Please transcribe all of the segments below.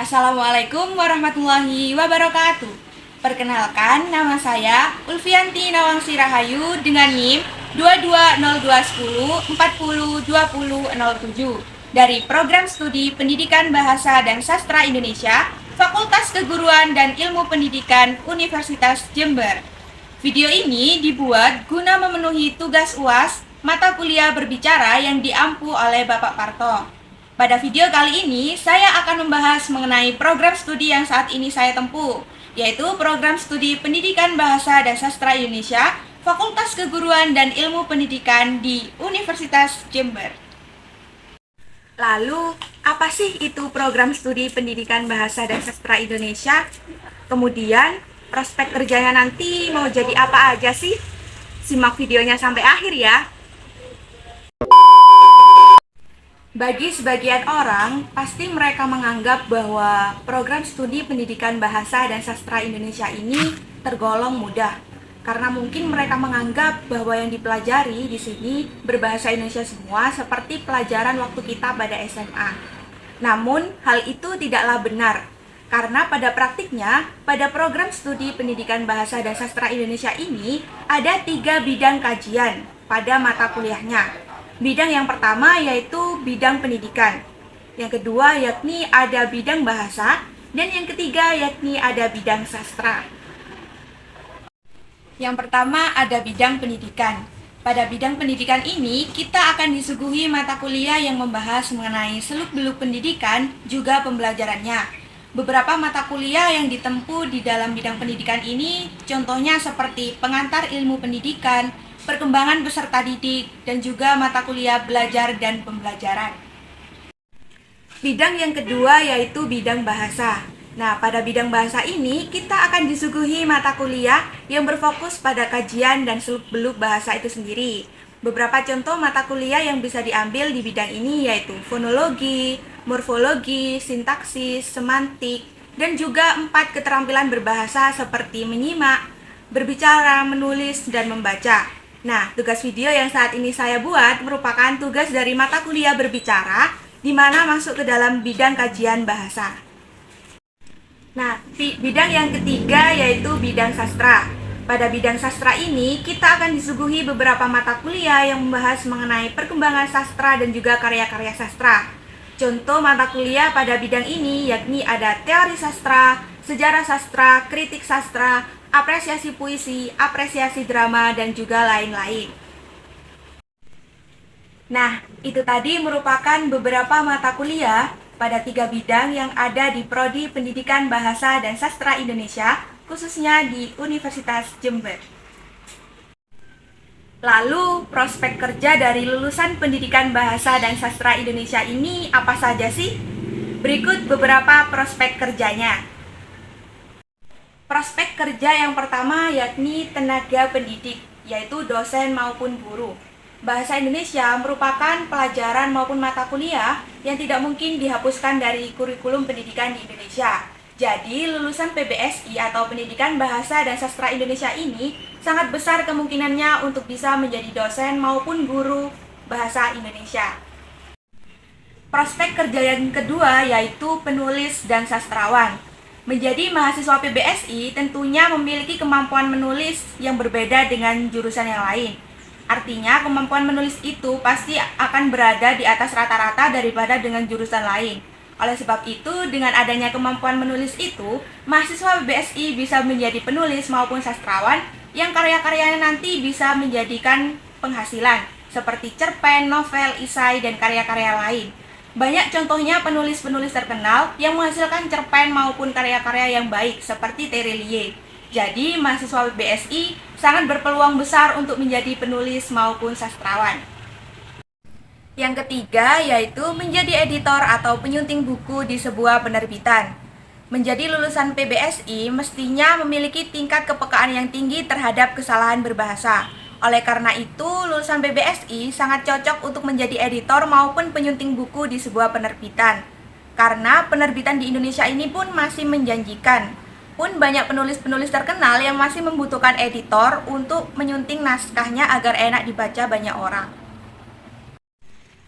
Assalamualaikum warahmatullahi wabarakatuh. Perkenalkan, nama saya Ulfianti Nawangsi Rahayu dengan NIM 220210402007 dari Program Studi Pendidikan Bahasa dan Sastra Indonesia, Fakultas Keguruan dan Ilmu Pendidikan Universitas Jember. Video ini dibuat guna memenuhi tugas UAS mata kuliah berbicara yang diampu oleh Bapak Parto. Pada video kali ini, saya akan membahas mengenai program studi yang saat ini saya tempuh, yaitu Program Studi Pendidikan Bahasa dan Sastra Indonesia, Fakultas Keguruan dan Ilmu Pendidikan di Universitas Jember. Lalu, apa sih itu Program Studi Pendidikan Bahasa dan Sastra Indonesia? Kemudian, prospek kerjanya nanti mau jadi apa aja sih? Simak videonya sampai akhir ya. Bagi sebagian orang, pasti mereka menganggap bahwa program studi pendidikan bahasa dan sastra Indonesia ini tergolong mudah. Karena mungkin mereka menganggap bahwa yang dipelajari di sini berbahasa Indonesia semua seperti pelajaran waktu kita pada SMA. Namun, hal itu tidaklah benar. Karena pada praktiknya, pada program studi pendidikan bahasa dan sastra Indonesia ini ada 3 bidang kajian pada mata kuliahnya. Bidang yang pertama yaitu bidang pendidikan, yang kedua yakni ada bidang bahasa, dan yang ketiga yakni ada bidang sastra. Yang pertama ada bidang pendidikan. Pada bidang pendidikan ini kita akan disuguhi mata kuliah yang membahas mengenai seluk-beluk pendidikan juga pembelajarannya. Beberapa mata kuliah yang ditempuh di dalam bidang pendidikan ini contohnya seperti pengantar ilmu pendidikan, perkembangan peserta didik, dan juga mata kuliah belajar dan pembelajaran. Bidang yang kedua yaitu bidang bahasa. Nah, pada bidang bahasa ini kita akan disuguhi mata kuliah yang berfokus pada kajian dan seluk-beluk bahasa itu sendiri. Beberapa contoh mata kuliah yang bisa diambil di bidang ini yaitu fonologi, morfologi, sintaksis, semantik, dan juga 4 keterampilan berbahasa seperti menyimak, berbicara, menulis, dan membaca. Nah, tugas video yang saat ini saya buat merupakan tugas dari mata kuliah berbicara, di mana masuk ke dalam bidang kajian bahasa. Nah, bidang yang ketiga yaitu bidang sastra. Pada bidang sastra ini, kita akan disuguhi beberapa mata kuliah yang membahas mengenai perkembangan sastra dan juga karya-karya sastra. Contoh mata kuliah pada bidang ini yakni ada teori sastra, sejarah sastra, kritik sastra, apresiasi puisi, apresiasi drama, dan juga lain-lain. Nah, itu tadi merupakan beberapa mata kuliah pada 3 bidang yang ada di Prodi Pendidikan Bahasa dan Sastra Indonesia, khususnya di Universitas Jember. Lalu, prospek kerja dari lulusan Pendidikan Bahasa dan Sastra Indonesia ini apa saja sih? Berikut beberapa prospek kerjanya. Prospek kerja yang pertama yakni tenaga pendidik, yaitu dosen maupun guru. Bahasa Indonesia merupakan pelajaran maupun mata kuliah yang tidak mungkin dihapuskan dari kurikulum pendidikan di Indonesia. Jadi, lulusan PBSI atau Pendidikan Bahasa dan Sastra Indonesia ini sangat besar kemungkinannya untuk bisa menjadi dosen maupun guru bahasa Indonesia. Prospek kerja yang kedua yaitu penulis dan sastrawan. Menjadi mahasiswa PBSI tentunya memiliki kemampuan menulis yang berbeda dengan jurusan yang lain. Artinya kemampuan menulis itu pasti akan berada di atas rata-rata daripada dengan jurusan lain. Oleh sebab itu, dengan adanya kemampuan menulis itu, mahasiswa PBSI bisa menjadi penulis maupun sastrawan yang karya-karyanya nanti bisa menjadikan penghasilan, seperti cerpen, novel, isai, dan karya-karya lain. Banyak contohnya penulis-penulis terkenal yang menghasilkan cerpen maupun karya-karya yang baik seperti Terelie. Jadi, mahasiswa BSI sangat berpeluang besar untuk menjadi penulis maupun sastrawan. Yang ketiga yaitu menjadi editor atau penyunting buku di sebuah penerbitan. Menjadi lulusan PBSI mestinya memiliki tingkat kepekaan yang tinggi terhadap kesalahan berbahasa. Oleh karena itu, lulusan PBSI sangat cocok untuk menjadi editor maupun penyunting buku di sebuah penerbitan. Karena penerbitan di Indonesia ini pun masih menjanjikan. Pun banyak penulis-penulis terkenal yang masih membutuhkan editor untuk menyunting naskahnya agar enak dibaca banyak orang.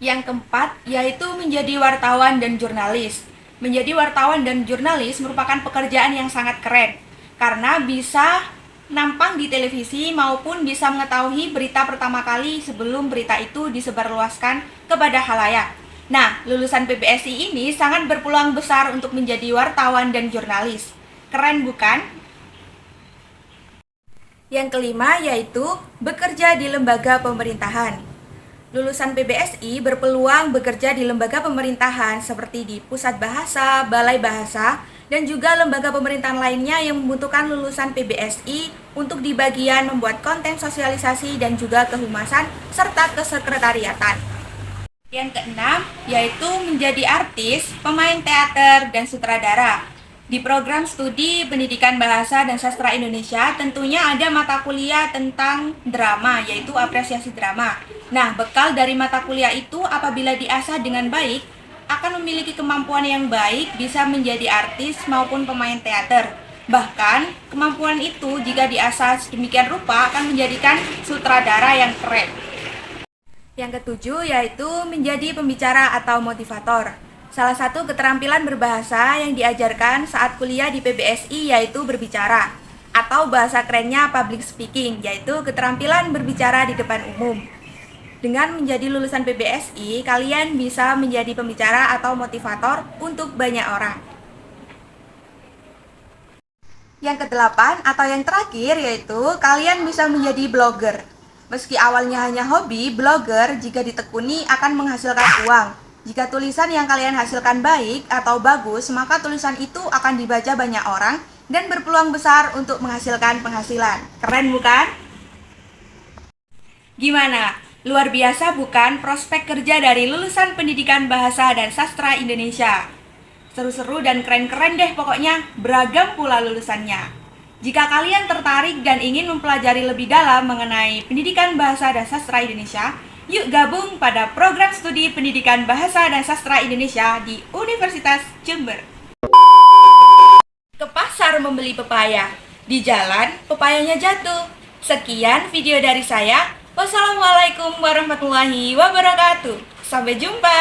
Yang keempat, yaitu menjadi wartawan dan jurnalis. Menjadi wartawan dan jurnalis merupakan pekerjaan yang sangat keren, karena bisa nampang di televisi maupun bisa mengetahui berita pertama kali sebelum berita itu disebarluaskan kepada khalayak. Nah, lulusan PBSI ini sangat berpeluang besar untuk menjadi wartawan dan jurnalis. Keren bukan? Yang kelima yaitu bekerja di lembaga pemerintahan. Lulusan PBSI berpeluang bekerja di lembaga pemerintahan seperti di Pusat Bahasa, Balai Bahasa, dan juga lembaga pemerintahan lainnya yang membutuhkan lulusan PBSI untuk di bagian membuat konten sosialisasi dan juga kehumasan serta kesekretariatan. Yang keenam yaitu menjadi artis, pemain teater, dan sutradara. Di program studi Pendidikan Bahasa dan Sastra Indonesia tentunya ada mata kuliah tentang drama, yaitu apresiasi drama. Nah, bekal dari mata kuliah itu apabila diasah dengan baik, akan memiliki kemampuan yang baik bisa menjadi artis maupun pemain teater. Bahkan, kemampuan itu jika diasah sedemikian rupa akan menjadikan sutradara yang keren. Yang ketujuh yaitu menjadi pembicara atau motivator. Salah satu keterampilan berbahasa yang diajarkan saat kuliah di PBSI yaitu berbicara, atau bahasa kerennya public speaking, yaitu keterampilan berbicara di depan umum. Dengan menjadi lulusan PBSI, kalian bisa menjadi pembicara atau motivator untuk banyak orang. Yang kedelapan atau yang terakhir yaitu kalian bisa menjadi blogger. Meski awalnya hanya hobi, blogger jika ditekuni akan menghasilkan uang. Jika tulisan yang kalian hasilkan baik atau bagus, maka tulisan itu akan dibaca banyak orang dan berpeluang besar untuk menghasilkan penghasilan. Keren bukan? Gimana? Luar biasa bukan prospek kerja dari lulusan Pendidikan Bahasa dan Sastra Indonesia? Seru-seru dan keren-keren deh pokoknya, beragam pula lulusannya. Jika kalian tertarik dan ingin mempelajari lebih dalam mengenai Pendidikan Bahasa dan Sastra Indonesia, yuk gabung pada program studi Pendidikan Bahasa dan Sastra Indonesia di Universitas Jember. Ke pasar membeli pepaya, di jalan pepayanya jatuh. Sekian video dari saya. Wassalamualaikum warahmatullahi wabarakatuh. Sampai jumpa.